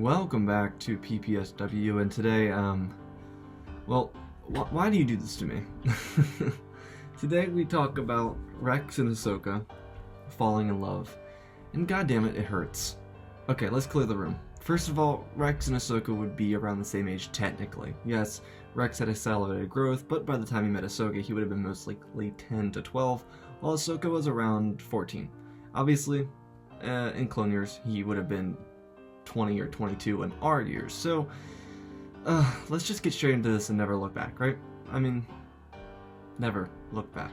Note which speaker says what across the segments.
Speaker 1: Welcome back to PPSW, and today, why do you do this to me? Today we talk about Rex and Ahsoka falling in love, and goddammit, it hurts. Okay, let's clear the room. First of all, Rex and Ahsoka would be around the same age technically. Yes, Rex had accelerated growth, but by the time he met Ahsoka, he would have been most likely 10 to 12, while Ahsoka was around 14. Obviously, in Clone Years, he would have been 20 or 22 in our years, so let's just get straight into this and never look back, right? I mean, never look back.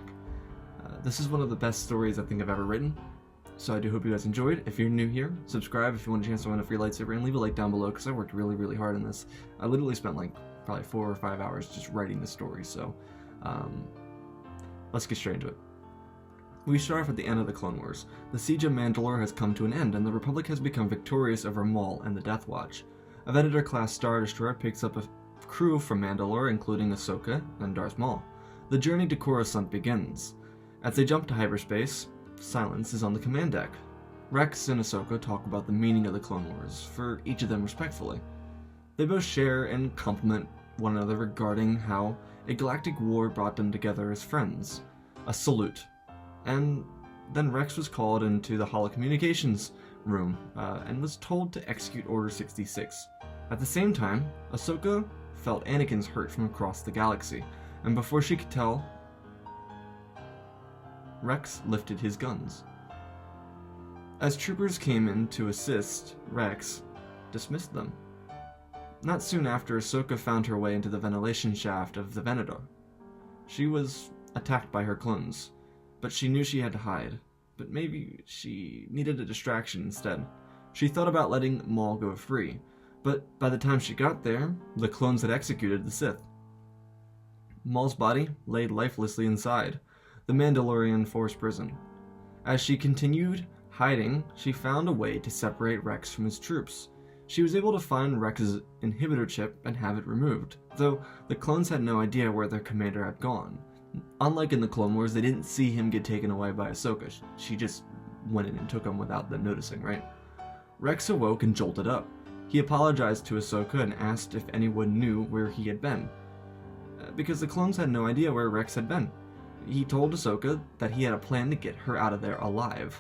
Speaker 1: This is one of the best stories I think I've ever written, so I do hope you guys enjoyed. If you're new here, subscribe if you want a chance to win a free lightsaber, and leave a like down below because I worked really hard on this. I literally spent like probably 4 or 5 hours just writing the story, so let's get straight into it. We start off at the end of the Clone Wars. The siege of Mandalore has come to an end, and the Republic has become victorious over Maul and the Death Watch. A Venator-class Star Destroyer picks up a crew from Mandalore, including Ahsoka and Darth Maul. The journey to Coruscant begins. As they jump to hyperspace, silence is on the command deck. Rex and Ahsoka talk about the meaning of the Clone Wars, for each of them respectfully. They both share and compliment one another regarding how a galactic war brought them together as friends. A salute. And then Rex was called into the holocommunications room and was told to execute Order 66. At the same time, Ahsoka felt Anakin's hurt from across the galaxy, and before she could tell, Rex lifted his guns. As troopers came in to assist, Rex dismissed them. Not soon after, Ahsoka found her way into the ventilation shaft of the Venator. She was attacked by her clones, but she knew she had to hide. But maybe she needed a distraction instead. She thought about letting Maul go free, but by the time she got there, the clones had executed the Sith. Maul's body lay lifelessly inside the Mandalorian Force prison. As she continued hiding, she found a way to separate Rex from his troops. She was able to find Rex's inhibitor chip and have it removed, though the clones had no idea where their commander had gone. Unlike in the Clone Wars, they didn't see him get taken away by Ahsoka. She just went in and took him without them noticing, right? Rex awoke and jolted up. He apologized to Ahsoka and asked if anyone knew where he had been, because the clones had no idea where Rex had been. He told Ahsoka that he had a plan to get her out of there alive.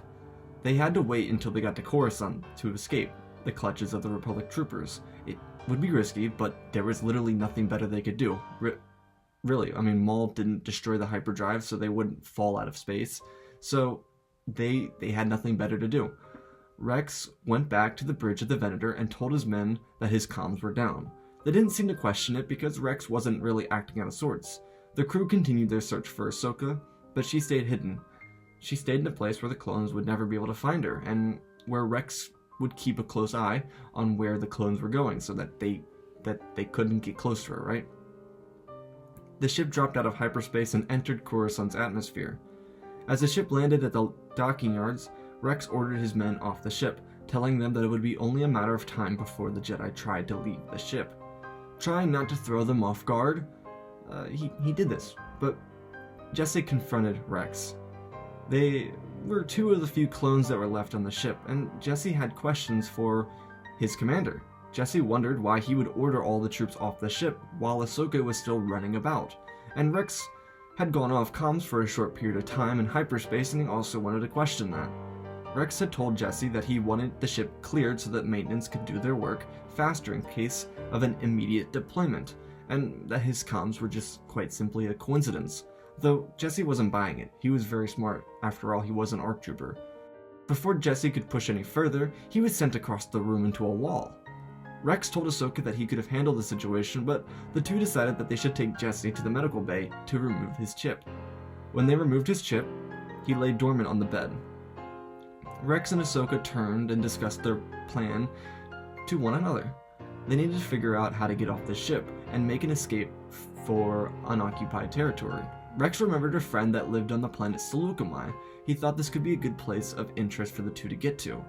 Speaker 1: They had to wait until they got to Coruscant to escape the clutches of the Republic troopers. It would be risky, but there was literally nothing better they could do. Really, I mean, Maul didn't destroy the hyperdrive, so they wouldn't fall out of space. So they had nothing better to do. Rex went back to the bridge of the Venator and told his men that his comms were down. They didn't seem to question it because Rex wasn't really acting out of sorts. The crew continued their search for Ahsoka, but she stayed hidden. She stayed in a place where the clones would never be able to find her, and where Rex would keep a close eye on where the clones were going so that they couldn't get close to her, right? The ship dropped out of hyperspace and entered Coruscant's atmosphere. As the ship landed at the docking yards, Rex ordered his men off the ship, telling them that it would be only a matter of time before the Jedi tried to leave the ship. Trying not to throw them off guard, he did this, but Jesse confronted Rex. They were 2 of the few clones that were left on the ship, and Jesse had questions for his commander. Jesse wondered why he would order all the troops off the ship while Ahsoka was still running about, and Rex had gone off comms for a short period of time in hyperspace, and he also wanted to question that. Rex had told Jesse that he wanted the ship cleared so that maintenance could do their work faster in case of an immediate deployment, and that his comms were just quite simply a coincidence. Though Jesse wasn't buying it. He was very smart. After all, he was an ARC trooper. Before Jesse could push any further, he was sent across the room into a wall. Rex told Ahsoka that he could have handled the situation, but the two decided that they should take Jesse to the medical bay to remove his chip. When they removed his chip, he lay dormant on the bed. Rex and Ahsoka turned and discussed their plan to one another. They needed to figure out how to get off the ship and make an escape for unoccupied territory. Rex remembered a friend that lived on the planet Seleucami. He thought this could be a good place of interest for the two to get to.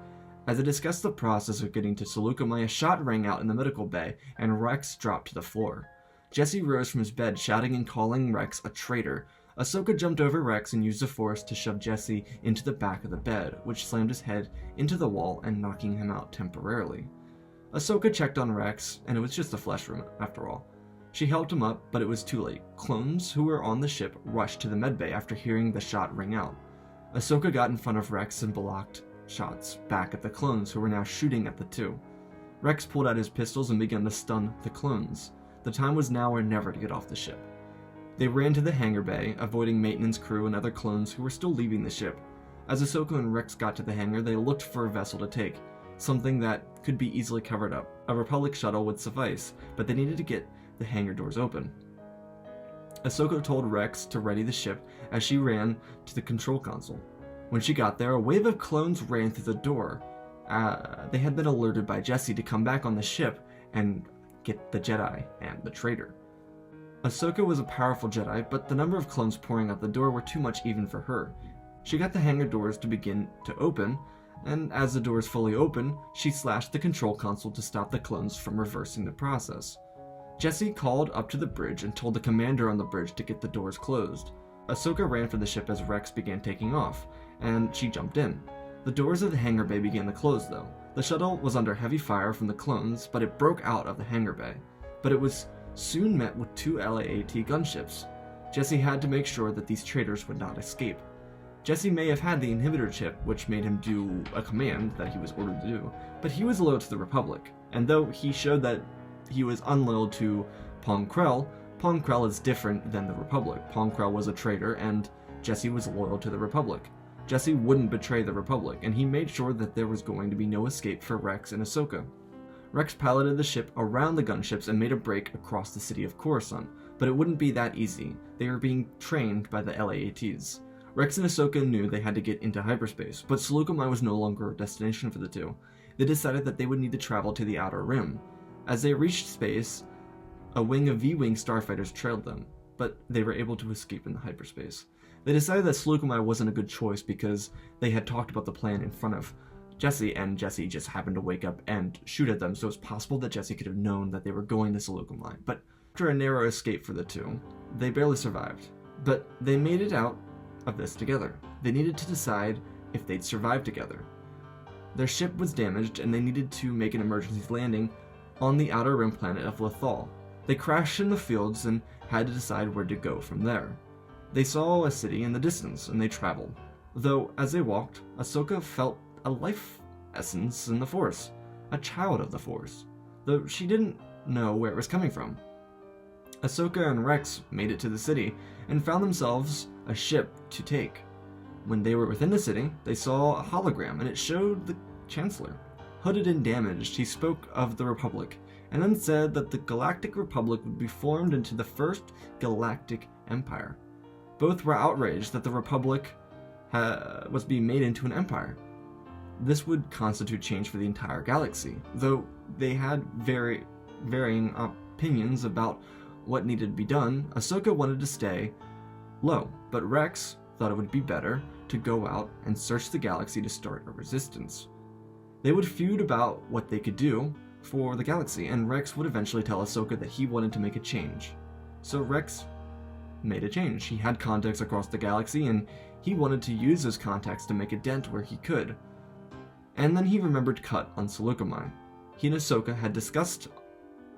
Speaker 1: As they discussed the process of getting to Seleucami, a shot rang out in the medical bay, and Rex dropped to the floor. Jesse rose from his bed, shouting and calling Rex a traitor. Ahsoka jumped over Rex and used the Force to shove Jesse into the back of the bed, which slammed his head into the wall and knocking him out temporarily. Ahsoka checked on Rex, and it was just a flesh wound after all. She helped him up, but it was too late. Clones who were on the ship rushed to the medbay after hearing the shot ring out. Ahsoka got in front of Rex and blocked shots back at the clones who were now shooting at the two. Rex pulled out his pistols and began to stun the clones. The time was now or never to get off the ship. They ran to the hangar bay, avoiding maintenance crew and other clones who were still leaving the ship. As Ahsoka and Rex got to the hangar, they looked for a vessel to take, something that could be easily covered up. A Republic shuttle would suffice, but they needed to get the hangar doors open. Ahsoka told Rex to ready the ship as she ran to the control console. When she got there, a wave of clones ran through the door. They had been alerted by Jesse to come back on the ship and get the Jedi and the traitor. Ahsoka was a powerful Jedi, but the number of clones pouring out the door were too much even for her. She got the hangar doors to begin to open, and as the doors fully opened, she slashed the control console to stop the clones from reversing the process. Jesse called up to the bridge and told the commander on the bridge to get the doors closed. Ahsoka ran for the ship as Rex began taking off, and she jumped in. The doors of the hangar bay began to close, though. The shuttle was under heavy fire from the clones, but it broke out of the hangar bay. But it was soon met with 2 LAAT gunships. Jesse had to make sure that these traitors would not escape. Jesse may have had the inhibitor chip, which made him do a command that he was ordered to do, but he was loyal to the Republic, and though he showed that he was unloyal to Pong Krell is different than the Republic. Pong Krell was a traitor, and Jesse was loyal to the Republic. Jesse wouldn't betray the Republic, and he made sure that there was going to be no escape for Rex and Ahsoka. Rex piloted the ship around the gunships and made a break across the city of Coruscant, but it wouldn't be that easy. They were being trained by the LAATs. Rex and Ahsoka knew they had to get into hyperspace, but Seleucami was no longer a destination for the two. They decided that they would need to travel to the Outer Rim. As they reached space, a wing of V-Wing starfighters trailed them, but they were able to escape in the hyperspace. They decided that Seleucami wasn't a good choice because they had talked about the plan in front of Jesse, and Jesse just happened to wake up and shoot at them, so it's possible that Jesse could have known that they were going to Seleucami. But after a narrow escape for the two, they barely survived. But they made it out of this together. They needed to decide if they'd survive together. Their ship was damaged, and they needed to make an emergency landing on the outer rim planet of Lothal. They crashed in the fields and had to decide where to go from there. They saw a city in the distance, and they traveled. Though, as they walked, Ahsoka felt a life essence in the Force, a child of the Force, though she didn't know where it was coming from. Ahsoka and Rex made it to the city and found themselves a ship to take. When they were within the city, they saw a hologram, and it showed the Chancellor. Hooded and damaged, he spoke of the Republic, and then said that the Galactic Republic would be formed into the first Galactic Empire. Both were outraged that the Republic was being made into an empire. This would constitute change for the entire galaxy, though they had varying opinions about what needed to be done. Ahsoka wanted to stay low, but Rex thought it would be better to go out and search the galaxy to start a resistance. They would feud about what they could do for the galaxy, and Rex would eventually tell Ahsoka that he wanted to make a change. So Rex made a change. He had contacts across the galaxy, and he wanted to use those contacts to make a dent where he could. And then he remembered Cut on Seleucami. He and Ahsoka had discussed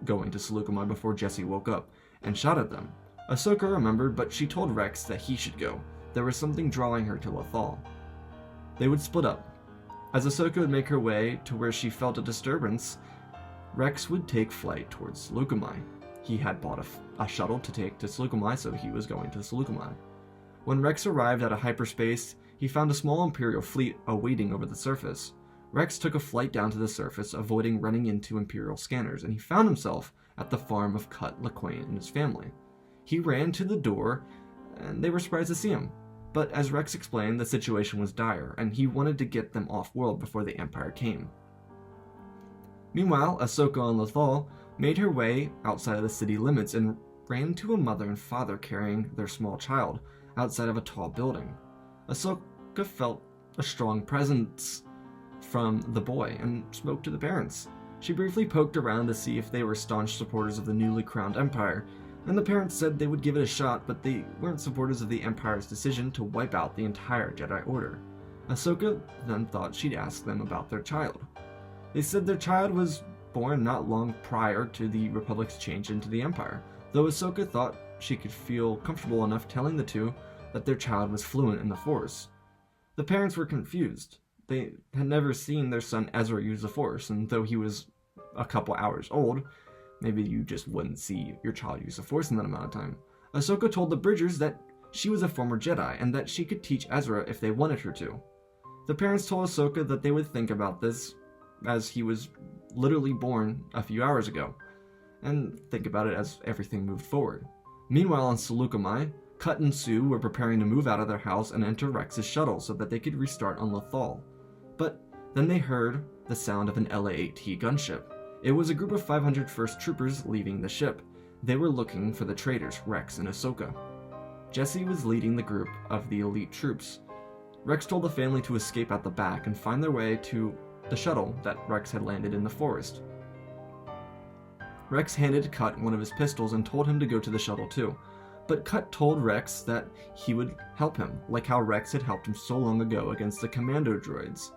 Speaker 1: going to Seleucami before Jesse woke up and shot at them. Ahsoka remembered, but she told Rex that he should go. There was something drawing her to Lothal. They would split up. As Ahsoka would make her way to where she felt a disturbance, Rex would take flight towards Seleucami. He had bought a shuttle to take to Seleucami, so he was going to Seleucami. When Rex arrived at a hyperspace, he found a small Imperial fleet awaiting over the surface. Rex took a flight down to the surface, avoiding running into Imperial scanners, and he found himself at the farm of Cut LaQuain and his family. He ran to the door, and they were surprised to see him. But as Rex explained, the situation was dire, and he wanted to get them off-world before the Empire came. Meanwhile, Ahsoka and Lothal made her way outside of the city limits and ran to a mother and father carrying their small child outside of a tall building. Ahsoka felt a strong presence from the boy and spoke to the parents. She briefly poked around to see if they were staunch supporters of the newly crowned Empire, and the parents said they would give it a shot, but they weren't supporters of the Empire's decision to wipe out the entire Jedi Order. Ahsoka then thought she'd ask them about their child. They said their child was born not long prior to the Republic's change into the Empire, though Ahsoka thought she could feel comfortable enough telling the two that their child was fluent in the Force. The parents were confused. They had never seen their son Ezra use the Force, and though he was a couple hours old, maybe you just wouldn't see your child use the Force in that amount of time. Ahsoka told the Bridgers that she was a former Jedi, and that she could teach Ezra if they wanted her to. The parents told Ahsoka that they would think about this, as he was literally born a few hours ago, and think about it as everything moved forward. Meanwhile, on Seleucami, Cut and Sue were preparing to move out of their house and enter Rex's shuttle so that they could restart on Lothal. But then they heard the sound of an LA-8T gunship. It was a group of 501st troopers leaving the ship. They were looking for the traitors, Rex and Ahsoka. Jesse was leading the group of the elite troops. Rex told the family to escape out the back and find their way to the shuttle that Rex had landed in the forest. Rex handed Cut one of his pistols and told him to go to the shuttle too. But Cut told Rex that he would help him, like how Rex had helped him so long ago against the commando droids.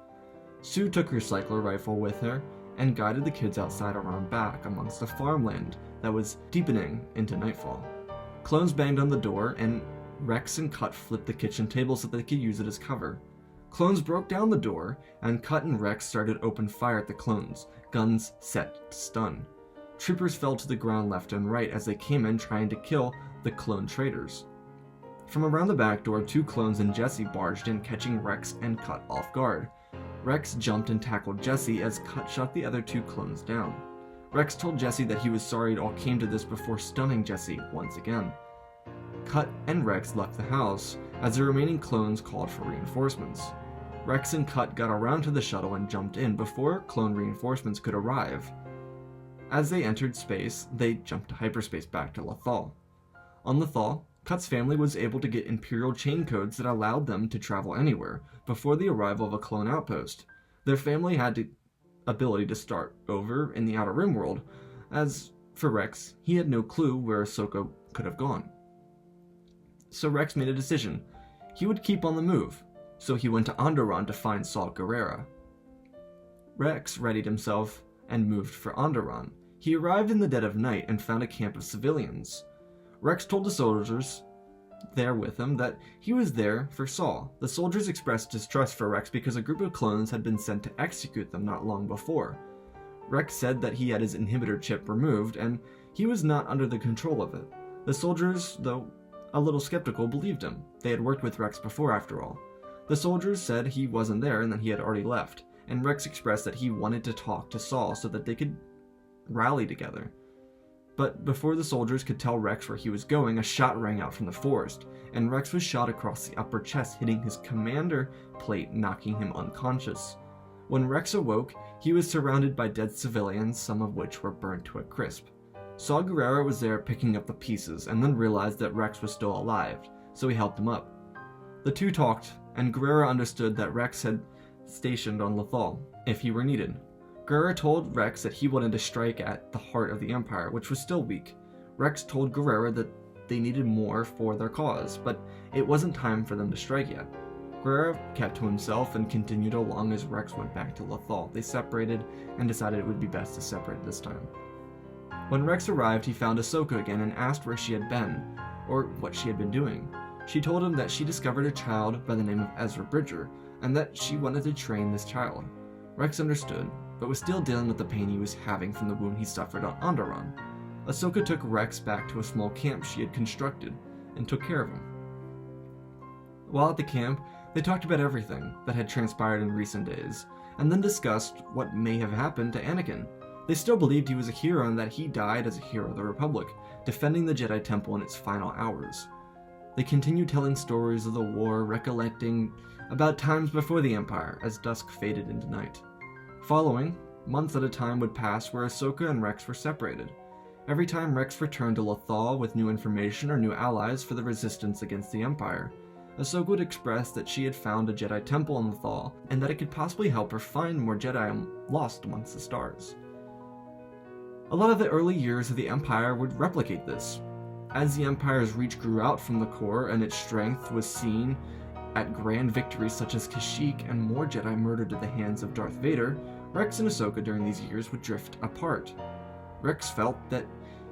Speaker 1: Sue took her cycler rifle with her and guided the kids outside around back amongst the farmland that was deepening into nightfall. Clones banged on the door, and Rex and Cut flipped the kitchen table so they could use it as cover. Clones broke down the door, and Cut and Rex started open fire at the clones, guns set to stun. Troopers fell to the ground left and right as they came in trying to kill the clone traitors. From around the back door, two clones and Jesse barged in, catching Rex and Cut off guard. Rex jumped and tackled Jesse as Cut shot the other two clones down. Rex told Jesse that he was sorry it all came to this before stunning Jesse once again. Cut and Rex left the house as the remaining clones called for reinforcements. Rex and Cut got around to the shuttle and jumped in before clone reinforcements could arrive. As they entered space, they jumped to hyperspace back to Lothal. On Lothal, Cut's family was able to get Imperial chain codes that allowed them to travel anywhere before the arrival of a clone outpost. Their family had the ability to start over in the Outer Rim world. As for Rex, he had no clue where Ahsoka could have gone. So Rex made a decision. He would keep on the move, so he went to Onderon to find Saw Gerrera. Rex readied himself and moved for Onderon. He arrived in the dead of night and found a camp of civilians. Rex told the soldiers there with him that he was there for Saw. The soldiers expressed distrust for Rex because a group of clones had been sent to execute them not long before. Rex said that he had his inhibitor chip removed and he was not under the control of it. The soldiers, though a little skeptical, believed him. They had worked with Rex before, after all. The soldiers said he wasn't there and that he had already left, and Rex expressed that he wanted to talk to Saw so that they could rally together. But before the soldiers could tell Rex where he was going, a shot rang out from the forest, and Rex was shot across the upper chest, hitting his commander plate, knocking him unconscious. When Rex awoke, he was surrounded by dead civilians, some of which were burned to a crisp. Saw Gerrera was there picking up the pieces, and then realized that Rex was still alive, so he helped him up. The two talked, and Gerrera understood that Rex had stationed on Lothal, if he were needed. Gerrera told Rex that he wanted to strike at the heart of the Empire, which was still weak. Rex told Gerrera that they needed more for their cause, but it wasn't time for them to strike yet. Gerrera kept to himself and continued along as Rex went back to Lothal. They separated and decided it would be best to separate this time. When Rex arrived, he found Ahsoka again and asked where she had been, or what she had been doing. She told him that she discovered a child by the name of Ezra Bridger, and that she wanted to train this child. Rex understood, but was still dealing with the pain he was having from the wound he suffered on Onderon. Ahsoka took Rex back to a small camp she had constructed, and took care of him. While at the camp, they talked about everything that had transpired in recent days, and then discussed what may have happened to Anakin. They still believed he was a hero and that he died as a hero of the Republic, defending the Jedi Temple in its final hours. They continued telling stories of the war, recollecting about times before the Empire, as dusk faded into night. Following, months at a time would pass where Ahsoka and Rex were separated. Every time Rex returned to Lothal with new information or new allies for the resistance against the Empire, Ahsoka would express that she had found a Jedi temple on Lothal, and that it could possibly help her find more Jedi lost amongst the stars. A lot of the early years of the Empire would replicate this. As the Empire's reach grew out from the core and its strength was seen at grand victories such as Kashyyyk and more Jedi murdered at the hands of Darth Vader, Rex and Ahsoka during these years would drift apart. Rex felt that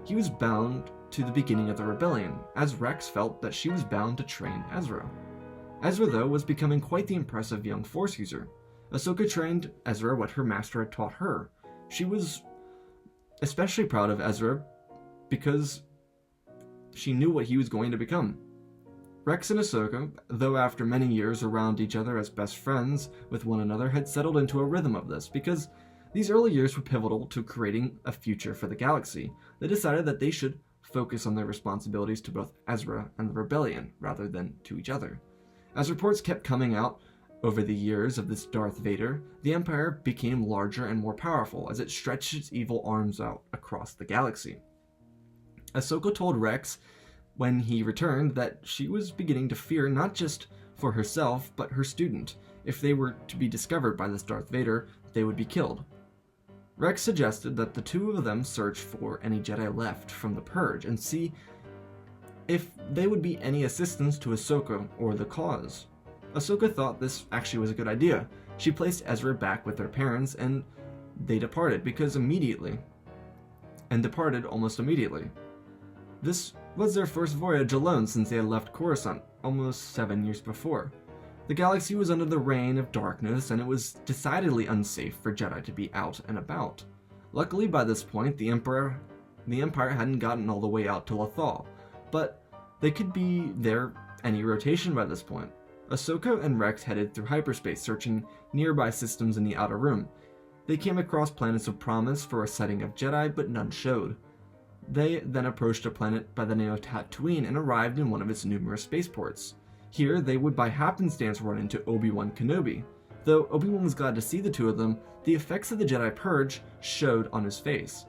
Speaker 1: he was bound to the beginning of the rebellion, as Rex felt that she was bound to train Ezra. Ezra, though, was becoming quite the impressive young Force user. Ahsoka trained Ezra what her master had taught her. She was especially proud of Ezra because she knew what he was going to become. Rex and Ahsoka, though after many years around each other as best friends with one another, had settled into a rhythm of this because these early years were pivotal to creating a future for the galaxy. They decided that they should focus on their responsibilities to both Ezra and the rebellion rather than to each other. As reports kept coming out over the years of this Darth Vader, the Empire became larger and more powerful as it stretched its evil arms out across the galaxy. Ahsoka told Rex when he returned that she was beginning to fear not just for herself, but her student. If they were to be discovered by this Darth Vader, they would be killed. Rex suggested that the two of them search for any Jedi left from the Purge and see if they would be any assistance to Ahsoka or the cause. Ahsoka thought this actually was a good idea. She placed Ezra back with their parents and they departed almost immediately. This was their first voyage alone since they had left Coruscant almost 7 years before. The galaxy was under the reign of darkness, and it was decidedly unsafe for Jedi to be out and about. Luckily, by this point, the Empire hadn't gotten all the way out to Lothal, but they could be there any rotation by this point. Ahsoka and Rex headed through hyperspace, searching nearby systems in the Outer Rim. They came across planets of promise for a sighting of Jedi, but none showed. They then approached a planet by the name of Tatooine and arrived in one of its numerous spaceports. Here, they would by happenstance run into Obi-Wan Kenobi. Though Obi-Wan was glad to see the two of them, the effects of the Jedi Purge showed on his face.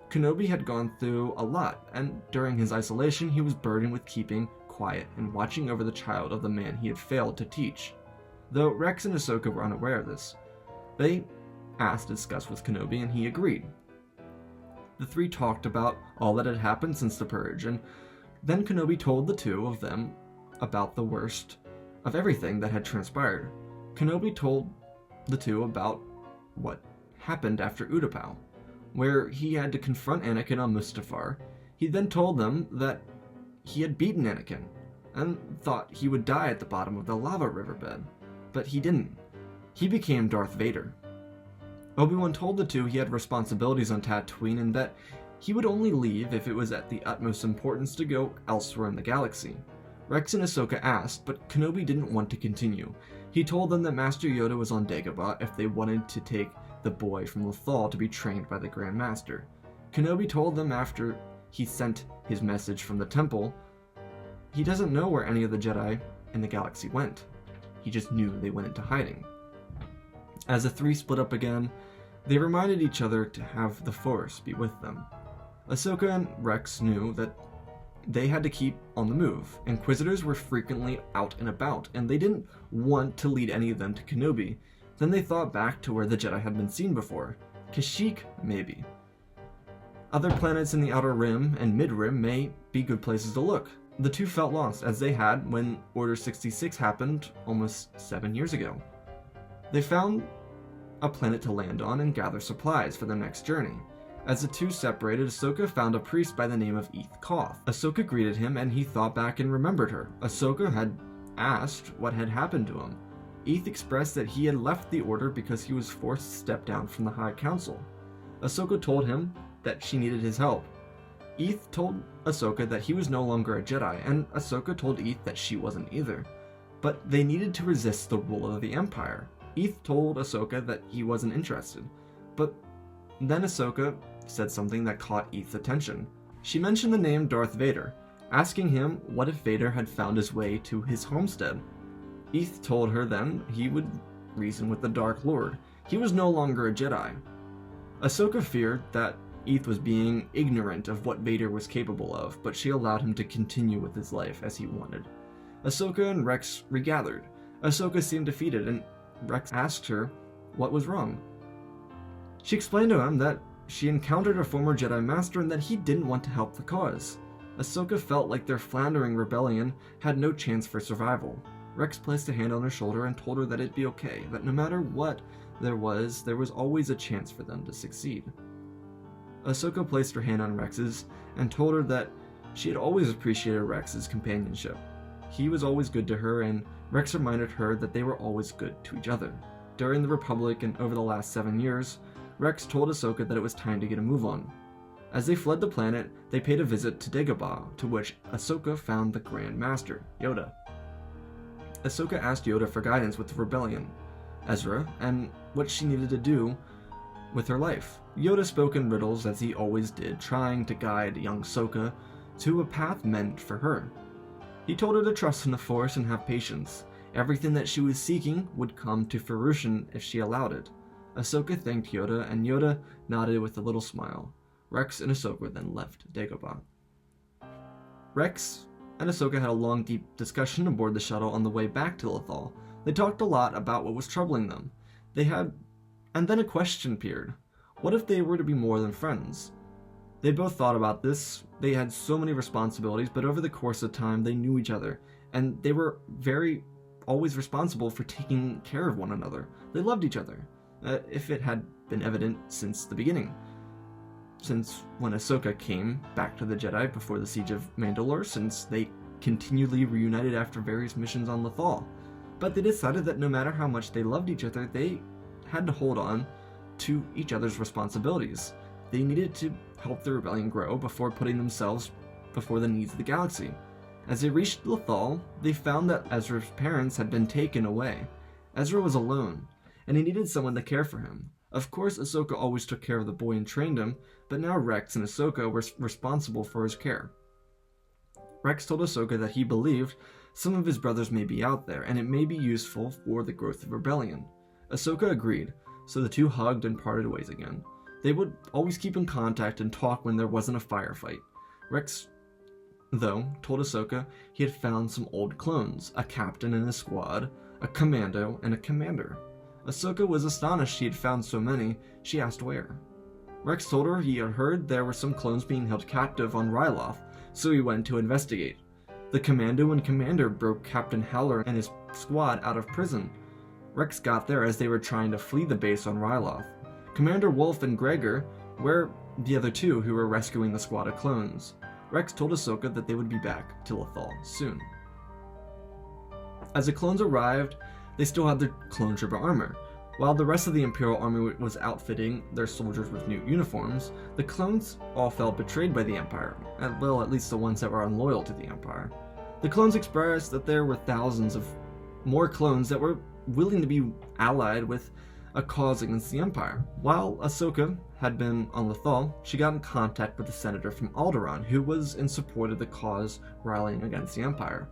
Speaker 1: Kenobi had gone through a lot, and during his isolation, he was burdened with keeping quiet and watching over the child of the man he had failed to teach. Though Rex and Ahsoka were unaware of this, they asked to discuss with Kenobi, and he agreed. The three talked about all that had happened since the Purge, and then Kenobi told the two of them about the worst of everything that had transpired. Kenobi told the two about what happened after Utapau, where he had to confront Anakin on Mustafar. He then told them that he had beaten Anakin, and thought he would die at the bottom of the lava riverbed, but he didn't. He became Darth Vader. Obi-Wan told the two he had responsibilities on Tatooine and that he would only leave if it was at the utmost importance to go elsewhere in the galaxy. Rex and Ahsoka asked, but Kenobi didn't want to continue. He told them that Master Yoda was on Dagobah if they wanted to take the boy from Lothal to be trained by the Grand Master. Kenobi told them after he sent his message from the temple, he doesn't know where any of the Jedi in the galaxy went. He just knew they went into hiding. As the three split up again, they reminded each other to have the Force be with them. Ahsoka and Rex knew that they had to keep on the move. Inquisitors were frequently out and about, and they didn't want to lead any of them to Kenobi. Then they thought back to where the Jedi had been seen before. Kashyyyk, maybe. Other planets in the Outer Rim and Mid-Rim may be good places to look. The two felt lost, as they had when Order 66 happened almost 7 years ago. They found a planet to land on and gather supplies for their next journey. As the two separated, Ahsoka found a priest by the name of Eth Koth. Ahsoka greeted him and he thought back and remembered her. Ahsoka had asked what had happened to him. Eth expressed that he had left the Order because he was forced to step down from the High Council. Ahsoka told him that she needed his help. Eth told Ahsoka that he was no longer a Jedi, and Ahsoka told Eth that she wasn't either. But they needed to resist the rule of the Empire. Eth told Ahsoka that he wasn't interested, but then Ahsoka said something that caught Eth's attention. She mentioned the name Darth Vader, asking him what if Vader had found his way to his homestead. Eth told her then he would reason with the Dark Lord. He was no longer a Jedi. Ahsoka feared that Eth was being ignorant of what Vader was capable of, but she allowed him to continue with his life as he wanted. Ahsoka and Rex regathered. Ahsoka seemed defeated, and Rex asked her what was wrong. She explained to him that she encountered a former Jedi Master and that he didn't want to help the cause. Ahsoka felt like their floundering rebellion had no chance for survival. Rex placed a hand on her shoulder and told her that it'd be okay, that no matter what, there was always a chance for them to succeed. Ahsoka placed her hand on Rex's and told her that she had always appreciated Rex's companionship. He was always good to her, and Rex reminded her that they were always good to each other. During the Republic and over the last 7 years, Rex told Ahsoka that it was time to get a move on. As they fled the planet, they paid a visit to Dagobah, to which Ahsoka found the Grand Master, Yoda. Ahsoka asked Yoda for guidance with the rebellion, Ezra, and what she needed to do with her life. Yoda spoke in riddles as he always did, trying to guide young Ahsoka to a path meant for her. He told her to trust in the Force and have patience. Everything that she was seeking would come to fruition if she allowed it. Ahsoka thanked Yoda, and Yoda nodded with a little smile. Rex and Ahsoka then left Dagobah. Rex and Ahsoka had a long, deep discussion aboard the shuttle on the way back to Lothal. They talked a lot about what was troubling them. And then a question appeared. What if they were to be more than friends? They both thought about this. They had so many responsibilities, but over the course of time, they knew each other, and they were always responsible for taking care of one another. They loved each other, if it had been evident since the beginning. Since when Ahsoka came back to the Jedi before the Siege of Mandalore, since they continually reunited after various missions on Lothal. But they decided that no matter how much they loved each other, they had to hold on to each other's responsibilities. They needed to help the rebellion grow before putting themselves before the needs of the galaxy. As they reached Lothal, they found that Ezra's parents had been taken away. Ezra was alone, and he needed someone to care for him. Of course, Ahsoka always took care of the boy and trained him, but now Rex and Ahsoka were responsible for his care. Rex told Ahsoka that he believed some of his brothers may be out there, and it may be useful for the growth of rebellion. Ahsoka agreed, so the two hugged and parted ways again. They would always keep in contact and talk when there wasn't a firefight. Rex, though, told Ahsoka he had found some old clones, a captain in his squad, a commando, and a commander. Ahsoka was astonished she had found so many. She asked where. Rex told her he had heard there were some clones being held captive on Ryloth, so he went to investigate. The commando and commander broke Captain Howler and his squad out of prison. Rex got there as they were trying to flee the base on Ryloth. Commander Wolf and Gregor were the other two who were rescuing the squad of clones. Rex told Ahsoka that they would be back to Lothal soon. As the clones arrived, they still had their clone trooper armor. While the rest of the Imperial Army was outfitting their soldiers with new uniforms, the clones all felt betrayed by the Empire, well, at least the ones that were unloyal to the Empire. The clones expressed that there were thousands of more clones that were willing to be allied with a cause against the Empire. While Ahsoka had been on Lothal, she got in contact with a senator from Alderaan who was in support of the cause rallying against the Empire.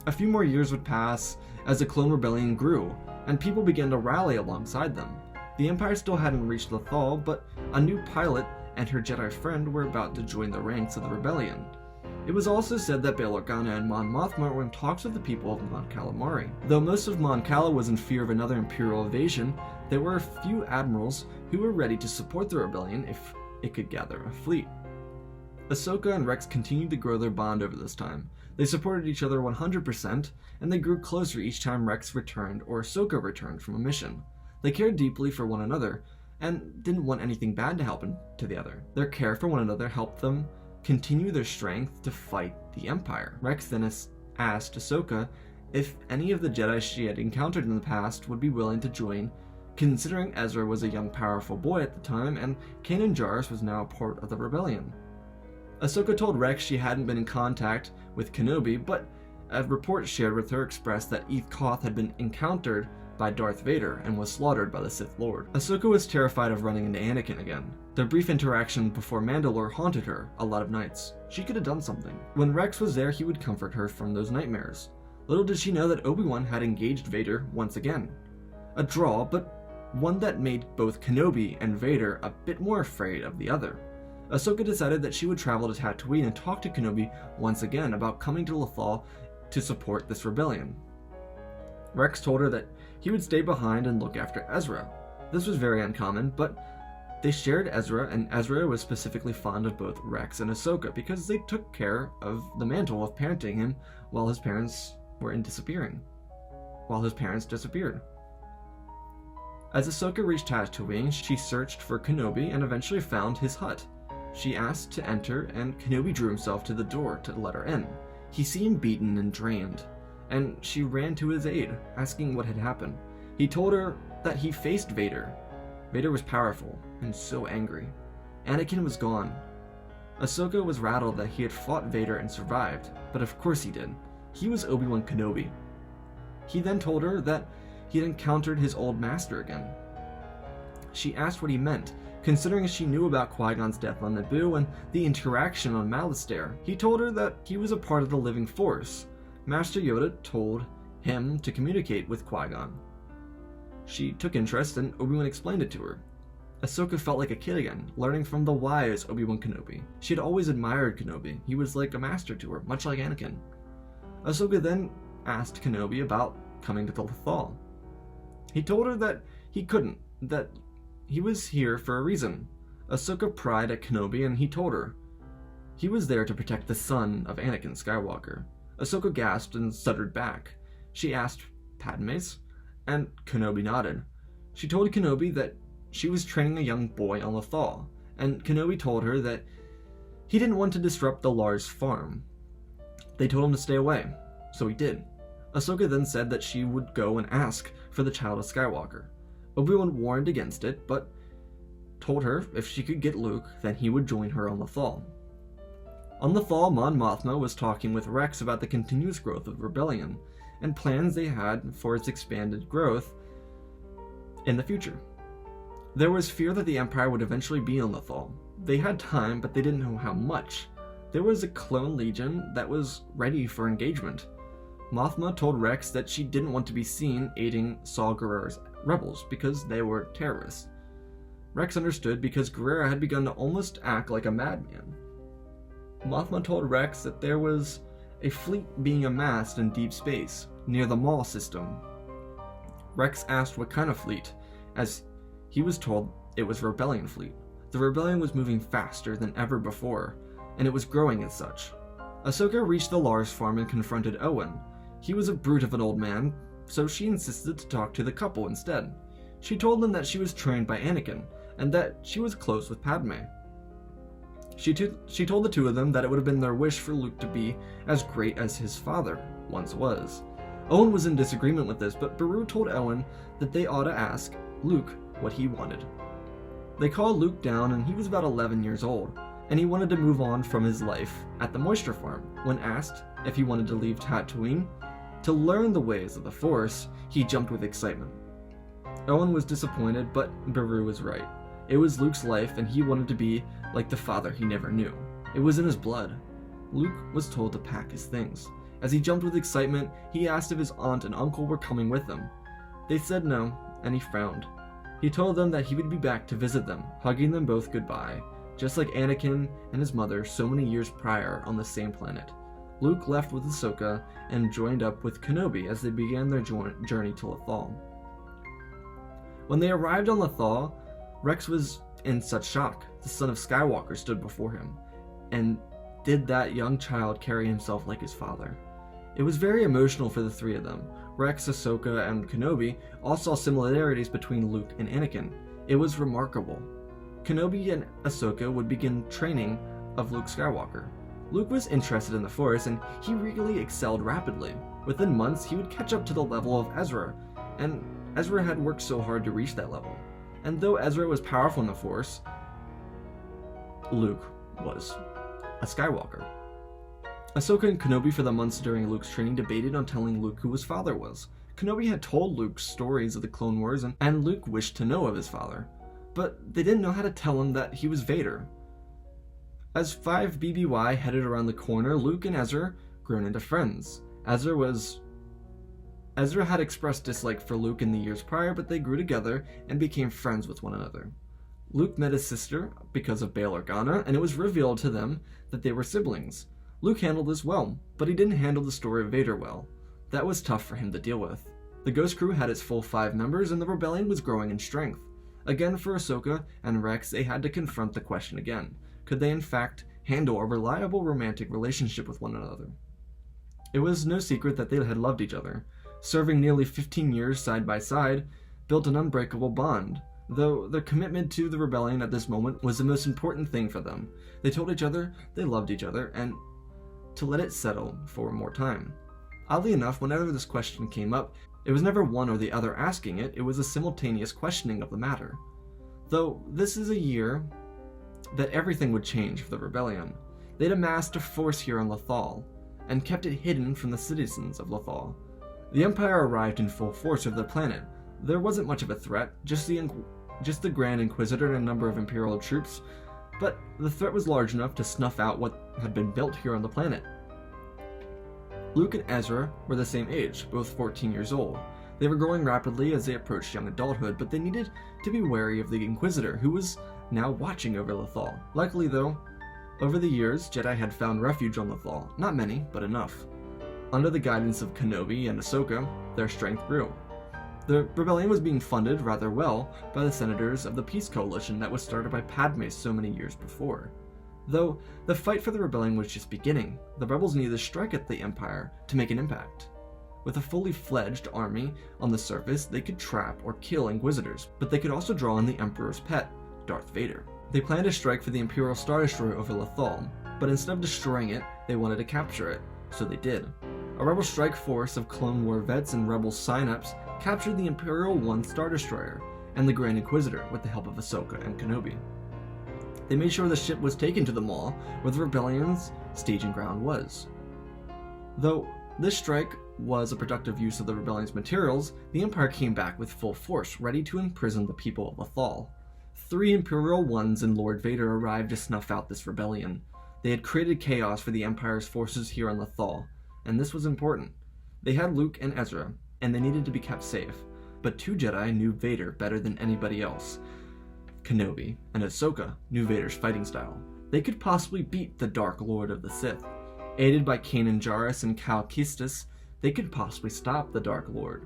Speaker 1: A few more years would pass as the clone rebellion grew, and people began to rally alongside them. The Empire still hadn't reached Lothal, but a new pilot and her Jedi friend were about to join the ranks of the rebellion. It was also said that Bail Organa and Mon Mothma were in talks with the people of Mon Calamari. Though most of Mon Cala was in fear of another Imperial invasion, there were a few admirals who were ready to support the rebellion if it could gather a fleet. Ahsoka and Rex continued to grow their bond over this time. They supported each other 100%, and they grew closer each time Rex returned or Ahsoka returned from a mission. They cared deeply for one another, and didn't want anything bad to happen to the other. Their care for one another helped them continue their strength to fight the Empire. Rex then asked Ahsoka if any of the Jedi she had encountered in the past would be willing to join, considering Ezra was a young powerful boy at the time and Kanan Jarrus was now a part of the rebellion. Ahsoka told Rex she hadn't been in contact with Kenobi, but a report shared with her expressed that Eth Koth had been encountered by Darth Vader and was slaughtered by the Sith Lord. Ahsoka was terrified of running into Anakin again. Their brief interaction before Mandalore haunted her a lot of nights. She could have done something. When Rex was there, he would comfort her from those nightmares. Little did she know that Obi-Wan had engaged Vader once again. A draw, but one that made both Kenobi and Vader a bit more afraid of the other. Ahsoka decided that she would travel to Tatooine and talk to Kenobi once again about coming to Lothal to support this rebellion. Rex told her that he would stay behind and look after Ezra. This was very uncommon, but they shared Ezra, and Ezra was specifically fond of both Rex and Ahsoka because they took care of the mantle of parenting him while his parents disappeared. As Ahsoka reached Tatooine, she searched for Kenobi and eventually found his hut. She asked to enter, and Kenobi drew himself to the door to let her in. He seemed beaten and drained, and she ran to his aid, asking what had happened. He told her that he faced Vader. Vader was powerful and so angry. Anakin was gone. Ahsoka was rattled that he had fought Vader and survived, but of course he did. He was Obi-Wan Kenobi. He then told her that he had encountered his old master again. She asked what he meant, considering she knew about Qui-Gon's death on Naboo and the interaction on Malastare. He told her that he was a part of the living force. Master Yoda told him to communicate with Qui-Gon. She took interest and Obi-Wan explained it to her. Ahsoka felt like a kid again, learning from the wise Obi-Wan Kenobi. She had always admired Kenobi. He was like a master to her, much like Anakin. Ahsoka then asked Kenobi about coming to the Lothal. He told her that he couldn't, that he was here for a reason. Ahsoka pried at Kenobi and he told her he was there to protect the son of Anakin Skywalker. Ahsoka gasped and stuttered back. She asked Padme's, and Kenobi nodded. She told Kenobi that she was training a young boy on Lothal, and Kenobi told her that he didn't want to disrupt the Lars farm. They told him to stay away, so he did. Ahsoka then said that she would go and ask for the child of Skywalker. Obi-Wan warned against it, but told her if she could get Luke, then he would join her on Lothal. On Lothal, Mon Mothma was talking with Rex about the continuous growth of Rebellion, and plans they had for its expanded growth in the future. There was fear that the Empire would eventually be on Lothal. They had time, but they didn't know how much. There was a clone legion that was ready for engagement. Mothma told Rex that she didn't want to be seen aiding Saw Gerrera's rebels because they were terrorists. Rex understood because Gerrera had begun to almost act like a madman. Mothma told Rex that there was a fleet being amassed in deep space, near the Maul system. Rex asked what kind of fleet, as he was told it was a Rebellion fleet. The Rebellion was moving faster than ever before, and it was growing as such. Ahsoka reached the Lars farm and confronted Owen. He was a brute of an old man, so she insisted to talk to the couple instead. She told them that she was trained by Anakin, and that she was close with Padme. She told the two of them that it would have been their wish for Luke to be as great as his father once was. Owen was in disagreement with this, but Beru told Owen that they ought to ask Luke what he wanted. They called Luke down, and he was about 11 years old, and he wanted to move on from his life at the Moisture Farm. When asked if he wanted to leave Tatooine to learn the ways of the Force, he jumped with excitement. Owen was disappointed, but Beru was right. It was Luke's life, and he wanted to be like the father he never knew. It was in his blood. Luke was told to pack his things. As he jumped with excitement, he asked if his aunt and uncle were coming with him. They said no, and he frowned. He told them that he would be back to visit them, hugging them both goodbye, just like Anakin and his mother so many years prior on the same planet. Luke left with Ahsoka and joined up with Kenobi as they began their journey to Lothal. When they arrived on Lothal, Rex was in such shock. The son of Skywalker stood before him, and did that young child carry himself like his father? It was very emotional for the three of them. Rex, Ahsoka, and Kenobi all saw similarities between Luke and Anakin. It was remarkable. Kenobi and Ahsoka would begin training of Luke Skywalker. Luke was interested in the Force, and he really excelled rapidly. Within months, he would catch up to the level of Ezra, and Ezra had worked so hard to reach that level. And though Ezra was powerful in the Force, Luke was a Skywalker. Ahsoka and Kenobi for the months during Luke's training debated on telling Luke who his father was. Kenobi had told Luke stories of the Clone Wars, and Luke wished to know of his father, but they didn't know how to tell him that he was Vader. As 5 BBY headed around the corner, Luke and Ezra grew into friends. Ezra had expressed dislike for Luke in the years prior, but they grew together and became friends with one another. Luke met his sister because of Bail Organa, and it was revealed to them that they were siblings. Luke handled this well, but he didn't handle the story of Vader well. That was tough for him to deal with. The Ghost Crew had its full 5 members, and the rebellion was growing in strength. Again, for Ahsoka and Rex, they had to confront the question again. Could they in fact handle a reliable romantic relationship with one another? It was no secret that they had loved each other. Serving nearly 15 years side by side, built an unbreakable bond, though their commitment to the rebellion at this moment was the most important thing for them. They told each other they loved each other and to let it settle for more time. Oddly enough, whenever this question came up, it was never one or the other asking it, it was a simultaneous questioning of the matter. Though this is a year that everything would change for the rebellion. They'd amassed a force here on Lothal, and kept it hidden from the citizens of Lothal. The Empire arrived in full force over the planet. There wasn't much of a threat, just the Grand Inquisitor and a number of Imperial troops, but the threat was large enough to snuff out what had been built here on the planet. Luke and Ezra were the same age, both 14 years old. They were growing rapidly as they approached young adulthood, but they needed to be wary of the Inquisitor, who was now watching over Lothal. Luckily though, over the years, Jedi had found refuge on Lothal. Not many, but enough. Under the guidance of Kenobi and Ahsoka, their strength grew. The rebellion was being funded rather well by the senators of the Peace Coalition that was started by Padme so many years before. Though the fight for the rebellion was just beginning, the rebels needed to strike at the Empire to make an impact. With a fully fledged army on the surface, they could trap or kill Inquisitors, but they could also draw in the Emperor's pet, Darth Vader. They planned to strike for the Imperial Star Destroyer over Lothal, but instead of destroying it, they wanted to capture it, so they did. A rebel strike force of Clone War vets and rebel sign-ups captured the Imperial One Star Destroyer and the Grand Inquisitor with the help of Ahsoka and Kenobi. They made sure the ship was taken to the mall where the rebellion's staging ground was. Though this strike was a productive use of the rebellion's materials, the Empire came back with full force, ready to imprison the people of Lothal. 3 Imperial Ones and Lord Vader arrived to snuff out this rebellion. They had created chaos for the Empire's forces here on Lothal, and this was important. They had Luke and Ezra, and they needed to be kept safe, but 2 Jedi knew Vader better than anybody else. Kenobi and Ahsoka knew Vader's fighting style. They could possibly beat the Dark Lord of the Sith. Aided by Kanan Jarrus and Cal Kestis, they could possibly stop the Dark Lord.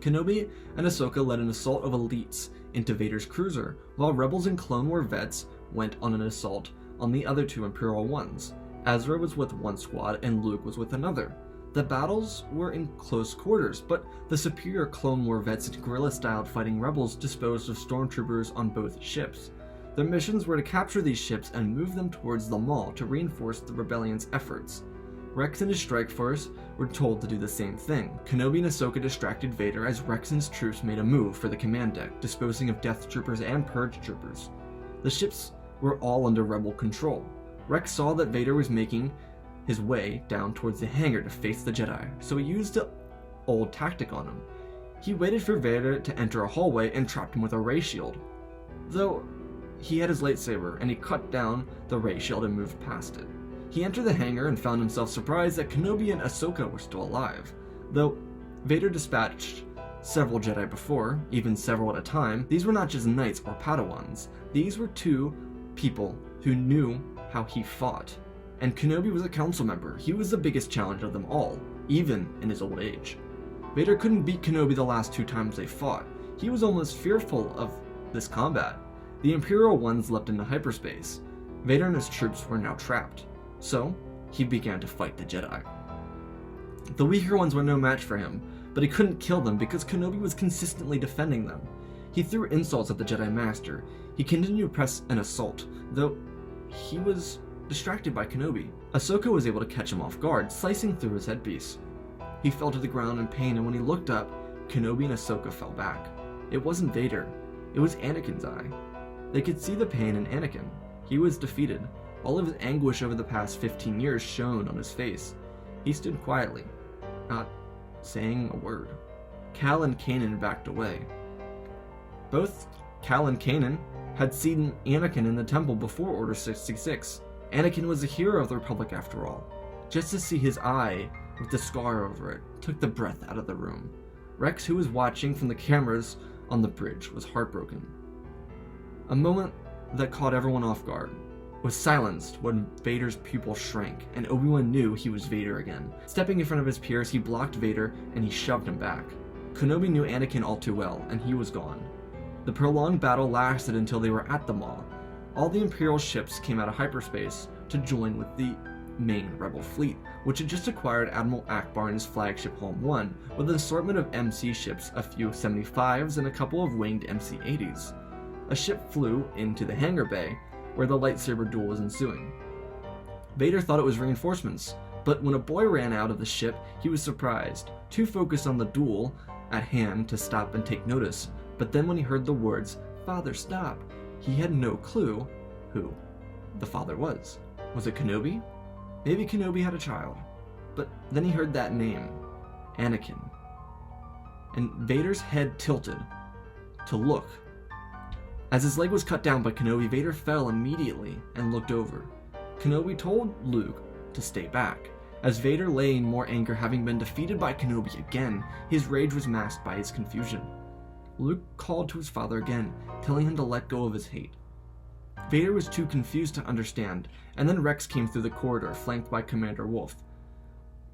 Speaker 1: Kenobi and Ahsoka led an assault of elites into Vader's cruiser, while rebels and Clone War vets went on an assault on the other 2 Imperial Ones. Ezra was with one squad and Luke was with another. The battles were in close quarters, but the superior Clone War vets and guerrilla-styled fighting rebels disposed of stormtroopers on both ships. Their missions were to capture these ships and move them towards the mall to reinforce the rebellion's efforts. Rex and his strike force were told to do the same thing. Kenobi and Ahsoka distracted Vader as Rex and his troops made a move for the command deck, disposing of Death Troopers and Purge Troopers. The ships were all under rebel control. Rex saw that Vader was making his way down towards the hangar to face the Jedi, so he used an old tactic on him. He waited for Vader to enter a hallway and trapped him with a ray shield. Though he had his lightsaber, and he cut down the ray shield and moved past it. He entered the hangar and found himself surprised that Kenobi and Ahsoka were still alive. Though Vader dispatched several Jedi before, even several at a time, these were not just knights or Padawans. These were 2 people who knew how he fought. And Kenobi was a council member. He was the biggest challenge of them all, even in his old age. Vader couldn't beat Kenobi the last 2 times they fought. He was almost fearful of this combat. The Imperial Ones leapt into hyperspace. Vader and his troops were now trapped. So, he began to fight the Jedi. The weaker ones were no match for him, but he couldn't kill them because Kenobi was consistently defending them. He threw insults at the Jedi Master. He continued to press an assault, though he was distracted by Kenobi. Ahsoka was able to catch him off guard, slicing through his headpiece. He fell to the ground in pain, and when he looked up, Kenobi and Ahsoka fell back. It wasn't Vader. It was Anakin's eye. They could see the pain in Anakin. He was defeated. All of his anguish over the past 15 years shone on his face. He stood quietly, not saying a word. Cal and Kanan backed away. Both Cal and Kanan had seen Anakin in the temple before Order 66. Anakin was a hero of the Republic after all. Just to see his eye with the scar over it took the breath out of the room. Rex, who was watching from the cameras on the bridge, was heartbroken. A moment that caught everyone off guard was silenced when Vader's pupil shrank, and Obi-Wan knew he was Vader again. Stepping in front of his peers, he blocked Vader and he shoved him back. Kenobi knew Anakin all too well, and he was gone. The prolonged battle lasted until they were at the mall. All the Imperial ships came out of hyperspace to join with the main rebel fleet, which had just acquired Admiral Akbar and his flagship Home 1, with an assortment of MC ships, a few 75s, and a couple of winged MC-80s. A ship flew into the hangar bay, where the lightsaber duel was ensuing. Vader thought it was reinforcements, but when a boy ran out of the ship, he was surprised, too focused on the duel at hand to stop and take notice. But then when he heard the words, "Father, stop," he had no clue who the father was. Was it Kenobi? Maybe Kenobi had a child. But then he heard that name, Anakin. And Vader's head tilted to look. As his leg was cut down by Kenobi, Vader fell immediately and looked over. Kenobi told Luke to stay back. As Vader lay in more anger, having been defeated by Kenobi again, his rage was masked by his confusion. Luke called to his father again, telling him to let go of his hate. Vader was too confused to understand, and then Rex came through the corridor, flanked by Commander Wolffe.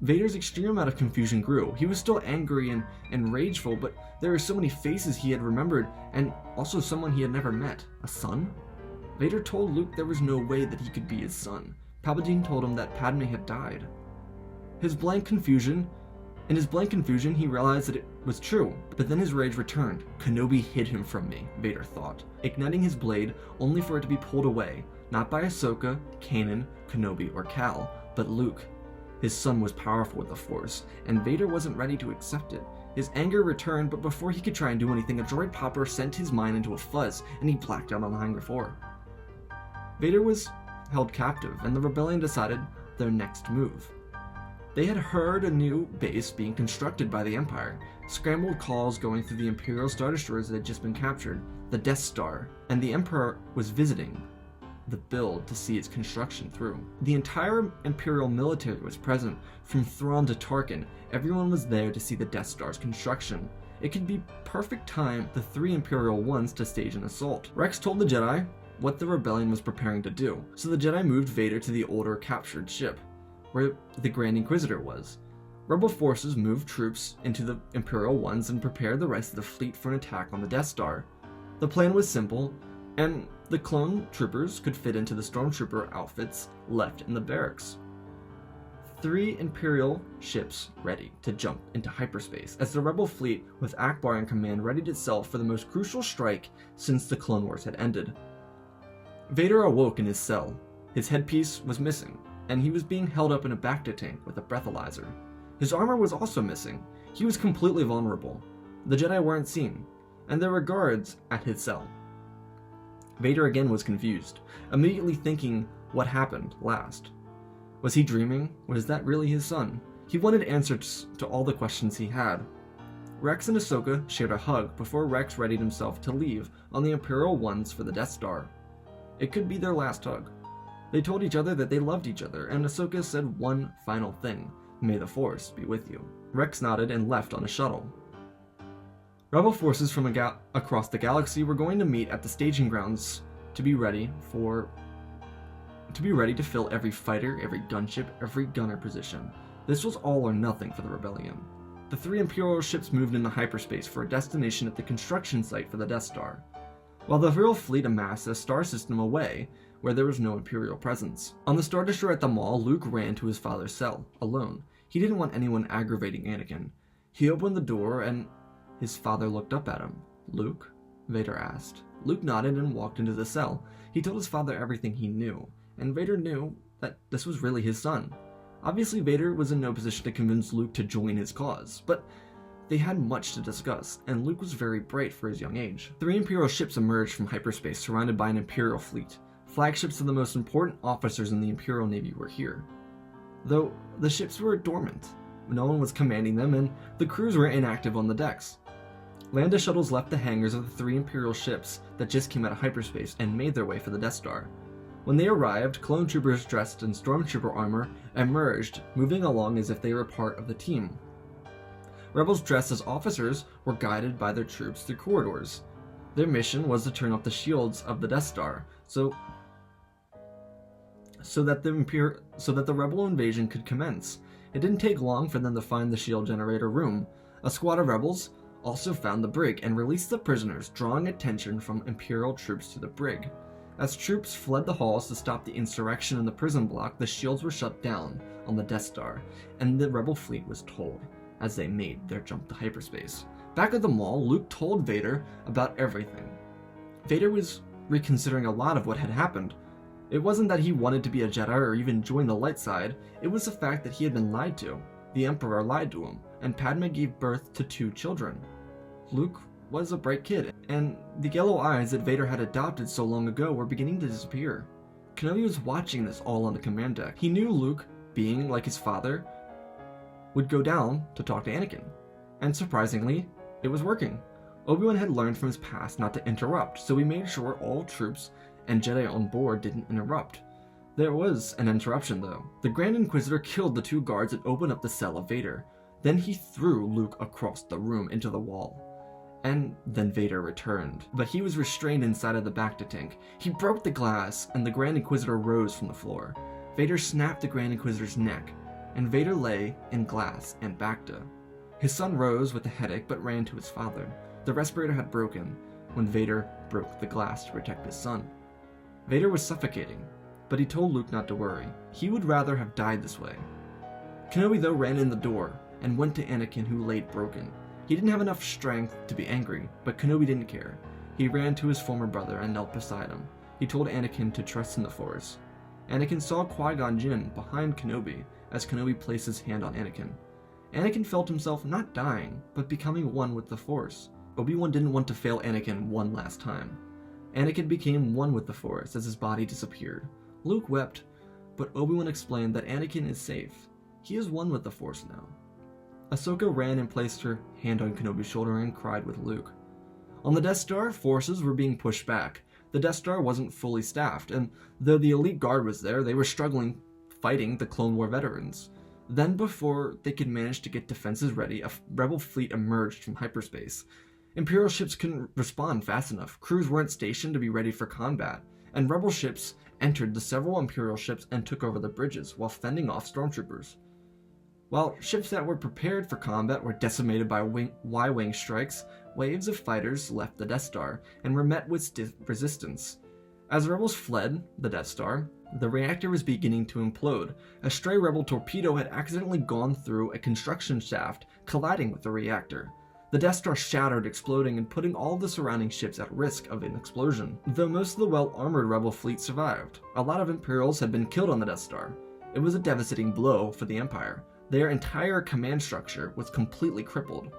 Speaker 1: Vader's extreme amount of confusion grew. He was still angry and rageful, but there were so many faces he had remembered, and also someone he had never met. A son? Vader told Luke there was no way that he could be his son. Palpatine told him that Padme had died. In his blank confusion, he realized that it was true, but then his rage returned. Kenobi hid him from me, Vader thought, igniting his blade only for it to be pulled away, not by Ahsoka, Kanan, Kenobi, or Cal, but Luke. His son was powerful with the Force, and Vader wasn't ready to accept it. His anger returned, but before he could try and do anything, a droid popper sent his mind into a fuzz, and he blacked out on the hangar floor. Vader was held captive, and the rebellion decided their next move. They had heard a new base being constructed by the Empire, scrambled calls going through the Imperial Star Destroyers that had just been captured, the Death Star, and the Emperor was visiting the build to see its construction through. The entire Imperial military was present, from Thrawn to Tarkin. Everyone was there to see the Death Star's construction. It could be perfect time for the 3 Imperial ones to stage an assault. Rex told the Jedi what the rebellion was preparing to do, so the Jedi moved Vader to the older captured ship, where the Grand Inquisitor was. Rebel forces moved troops into the Imperial ones and prepared the rest of the fleet for an attack on the Death Star. The plan was simple, and the clone troopers could fit into the stormtrooper outfits left in the barracks. 3 Imperial ships ready to jump into hyperspace, as the Rebel fleet with Akbar in command readied itself for the most crucial strike since the Clone Wars had ended. Vader awoke in his cell. His headpiece was missing, and he was being held up in a Bacta tank with a breathalyzer. His armor was also missing. He was completely vulnerable. The Jedi weren't seen, and there were guards at his cell. Vader again was confused, immediately thinking what happened last. Was he dreaming? Was that really his son? He wanted answers to all the questions he had. Rex and Ahsoka shared a hug before Rex readied himself to leave on the Imperial Ones for the Death Star. It could be their last hug. They told each other that they loved each other, and Ahsoka said one final thing: "May the Force be with you." Rex nodded and left on a shuttle. Rebel forces from across the galaxy were going to meet at the staging grounds to be ready to fill every fighter, every gunship, every gunner position. This was all or nothing for the rebellion. The 3 Imperial ships moved into hyperspace for a destination at the construction site for the Death Star, while the Imperial fleet amassed a star system away where there was no Imperial presence. On the Star Destroyer at the mall, Luke ran to his father's cell, alone. He didn't want anyone aggravating Anakin. He opened the door and his father looked up at him. "Luke?" Vader asked. Luke nodded and walked into the cell. He told his father everything he knew, and Vader knew that this was really his son. Obviously, Vader was in no position to convince Luke to join his cause, but they had much to discuss, and Luke was very bright for his young age. 3 Imperial ships emerged from hyperspace, surrounded by an Imperial fleet. Flagships of the most important officers in the Imperial Navy were here, though the ships were dormant. No one was commanding them, and the crews were inactive on the decks. Landa shuttles left the hangars of the 3 Imperial ships that just came out of hyperspace and made their way for the Death Star. When they arrived, clone troopers dressed in stormtrooper armor emerged, moving along as if they were part of the team. Rebels dressed as officers were guided by their troops through corridors. Their mission was to turn off the shields of the Death Star, so that the Rebel invasion could commence. It didn't take long for them to find the shield generator room. A squad of rebels also found the brig and released the prisoners, drawing attention from Imperial troops to the brig. As troops fled the halls to stop the insurrection in the prison block, the shields were shut down on the Death Star, and the rebel fleet was told as they made their jump to hyperspace. Back at the mall, Luke told Vader about everything. Vader was reconsidering a lot of what had happened. It wasn't that he wanted to be a Jedi or even join the light side, it was the fact that he had been lied to. The Emperor lied to him, and Padme gave birth to 2 children. Luke was a bright kid, and the yellow eyes that Vader had adopted so long ago were beginning to disappear. Kenobi was watching this all on the command deck. He knew Luke, being like his father, would go down to talk to Anakin. And surprisingly, it was working. Obi-Wan had learned from his past not to interrupt, so he made sure all troops and Jedi on board didn't interrupt. There was an interruption though. The Grand Inquisitor killed the 2 guards that opened up the cell of Vader. Then he threw Luke across the room into the wall. And then Vader returned, but he was restrained inside of the Bacta tank. He broke the glass, and the Grand Inquisitor rose from the floor. Vader snapped the Grand Inquisitor's neck, and Vader lay in glass and Bacta. His son rose with a headache, but ran to his father. The respirator had broken when Vader broke the glass to protect his son. Vader was suffocating, but he told Luke not to worry. He would rather have died this way. Kenobi though ran in the door and went to Anakin, who laid broken. He didn't have enough strength to be angry, but Kenobi didn't care. He ran to his former brother and knelt beside him. He told Anakin to trust in the Force. Anakin saw Qui-Gon Jinn behind Kenobi as Kenobi placed his hand on Anakin. Anakin felt himself not dying, but becoming one with the Force. Obi-Wan didn't want to fail Anakin one last time. Anakin became one with the Force as his body disappeared. Luke wept, but Obi-Wan explained that Anakin is safe. He is one with the Force now. Ahsoka ran and placed her hand on Kenobi's shoulder and cried with Luke. On the Death Star, forces were being pushed back. The Death Star wasn't fully staffed, and though the elite guard was there, they were struggling fighting the Clone War veterans. Then, before they could manage to get defenses ready, a rebel fleet emerged from hyperspace. Imperial ships couldn't respond fast enough, crews weren't stationed to be ready for combat, and rebel ships entered the several Imperial ships and took over the bridges while fending off stormtroopers. While ships that were prepared for combat were decimated by Y-wing strikes, waves of fighters left the Death Star and were met with stiff resistance. As the rebels fled the Death Star, the reactor was beginning to implode. A stray rebel torpedo had accidentally gone through a construction shaft, colliding with the reactor. The Death Star shattered, exploding and putting all the surrounding ships at risk of an explosion. Though most of the well-armored rebel fleet survived, a lot of Imperials had been killed on the Death Star. It was a devastating blow for the Empire. Their entire command structure was completely crippled.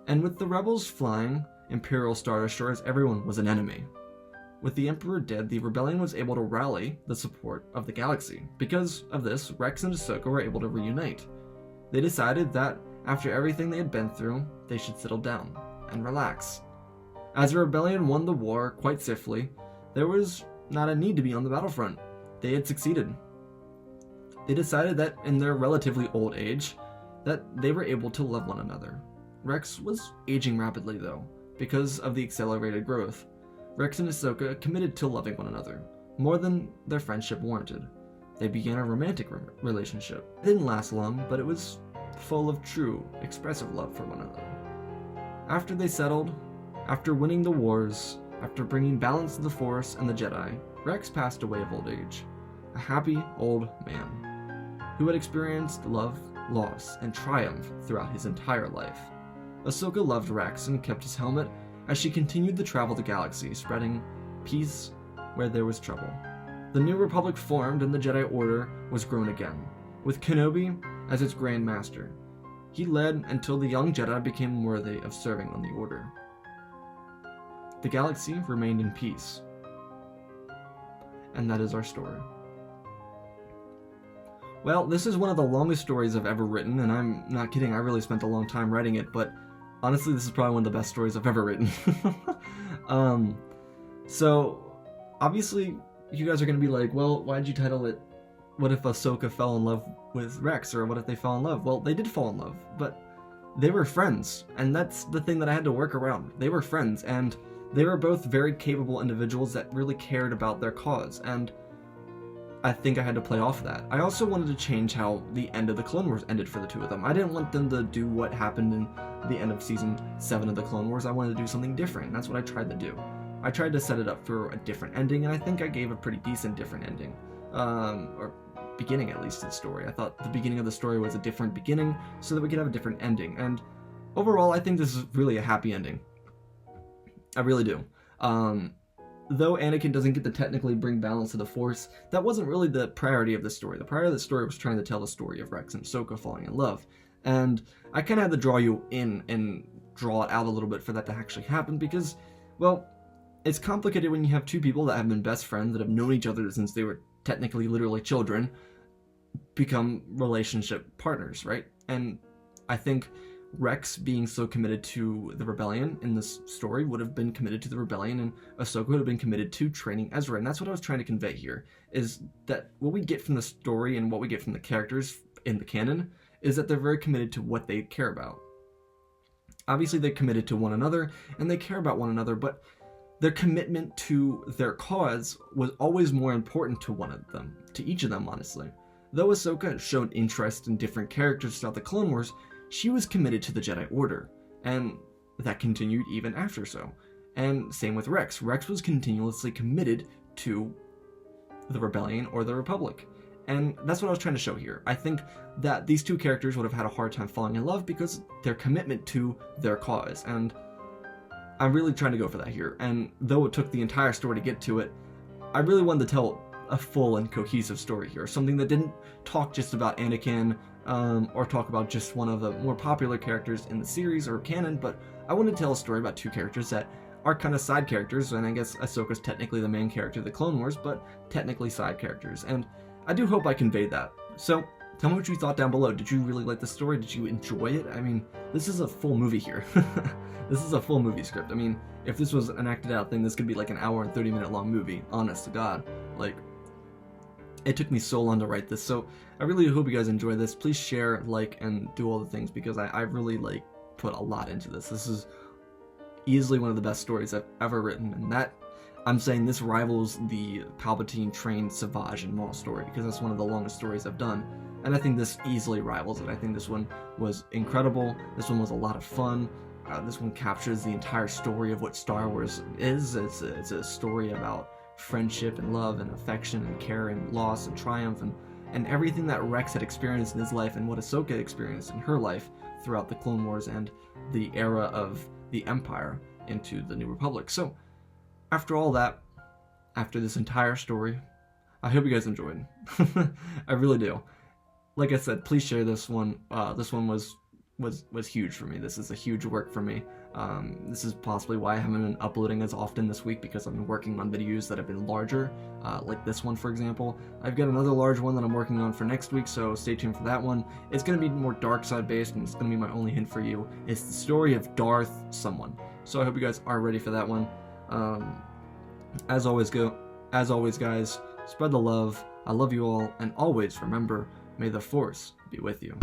Speaker 1: And with the rebels flying Imperial Star Destroyers, everyone was an enemy. With the Emperor dead, the rebellion was able to rally the support of the galaxy. Because of this, Rex and Ahsoka were able to reunite. They decided that after everything they had been through, they should settle down and relax. As the rebellion won the war quite swiftly, there was not a need to be on the battlefront. They had succeeded. They decided that in their relatively old age, that they were able to love one another. Rex was aging rapidly though, because of the accelerated growth. Rex and Ahsoka committed to loving one another, more than their friendship warranted. They began a romantic relationship. It didn't last long, but it was full of true, expressive love for one another. After they settled, after winning the wars, after bringing balance to the Force and the Jedi, Rex passed away of old age, a happy old man who had experienced love, loss, and triumph throughout his entire life. Ahsoka loved Rex and kept his helmet as she continued to travel the galaxy, spreading peace where there was trouble. The New Republic formed and the Jedi Order was grown again, with Kenobi as its Grand Master. He led until the young Jedi became worthy of serving on the Order. The galaxy remained in peace. And that is our story. Well, this is one of the longest stories I've ever written, and I'm not kidding, I really spent a long time writing it, but honestly, this is probably one of the best stories I've ever written. So, obviously, you guys are going to be like, well, why'd you title it, What If Ahsoka Fell in Love with Rex, or What If They Fell in Love? Well, they did fall in love, but they were friends, and that's the thing that I had to work around. They were friends, and they were both very capable individuals that really cared about their cause, and I think I had to play off that. I also wanted to change how the end of the Clone Wars ended for the two of them. I didn't want them to do what happened in the end of Season 7 of the Clone Wars. I wanted to do something different, and that's what I tried to do. I tried to set it up for a different ending, and I think I gave a pretty decent different ending. Or beginning, at least, of the story. I thought the beginning of the story was a different beginning so that we could have a different ending. And overall, I think this is really a happy ending. I really do. Though Anakin doesn't get to technically bring balance to the Force, that wasn't really the priority of the story. The priority of the story was trying to tell the story of Rex and Ahsoka falling in love. And I kind of had to draw you in and draw it out a little bit for that to actually happen because, well, it's complicated when you have two people that have been best friends, that have known each other since they were technically literally children, become relationship partners, right? And I think Rex being so committed to the rebellion in this story would have been committed to the rebellion, and Ahsoka would have been committed to training Ezra. And that's what I was trying to convey here, is that what we get from the story and what we get from the characters in the canon is that they're very committed to what they care about. Obviously, they're committed to one another, and they care about one another, but their commitment to their cause was always more important to one of them, to each of them, honestly. Though Ahsoka showed interest in different characters throughout the Clone Wars, she was committed to the Jedi Order, and that continued even after so. And same with Rex. Rex was continuously committed to the Rebellion or the Republic. And that's what I was trying to show here. I think that these two characters would have had a hard time falling in love because their commitment to their cause. And I'm really trying to go for that here. And though it took the entire story to get to it, I really wanted to tell a full and cohesive story here. Something that didn't talk just about Anakin, or talk about just one of the more popular characters in the series or canon, but I want to tell a story about two characters that are kind of side characters, and I guess Ahsoka's technically the main character of the Clone Wars, but technically side characters, and I do hope I conveyed that. So, tell me what you thought down below. Did you really like the story? Did you enjoy it? I mean, this is a full movie here. This is a full movie script. I mean, if this was an acted out thing, this could be like an hour and 30-minute long movie, honest to God. Like, it took me so long to write this, so I really hope you guys enjoy this. Please share, like, and do all the things, because I really, like, put a lot into this. This is easily one of the best stories I've ever written, and that, I'm saying this rivals the Palpatine-trained Savage and Maul story, because that's one of the longest stories I've done, and I think this easily rivals it. I think this one was incredible. This one was a lot of fun. This one captures the entire story of what Star Wars is. It's a story about friendship and love and affection and care and loss and triumph and everything that Rex had experienced in his life and what Ahsoka experienced in her life throughout the Clone Wars and the era of the Empire into the New Republic. So, after all that, after this entire story, I hope you guys enjoyed. I really do. Like I said, please share this one. This one was huge for me. This is a huge work for me. This is possibly why I haven't been uploading as often this week, because I've been working on videos that have been larger, like this one, for example. I've got another large one that I'm working on for next week, so stay tuned for that one. It's going to be more dark side based, and it's going to be my only hint for you. It's the story of Darth someone. So I hope you guys are ready for that one. As always, guys, spread the love. I love you all, and always remember, may the Force be with you.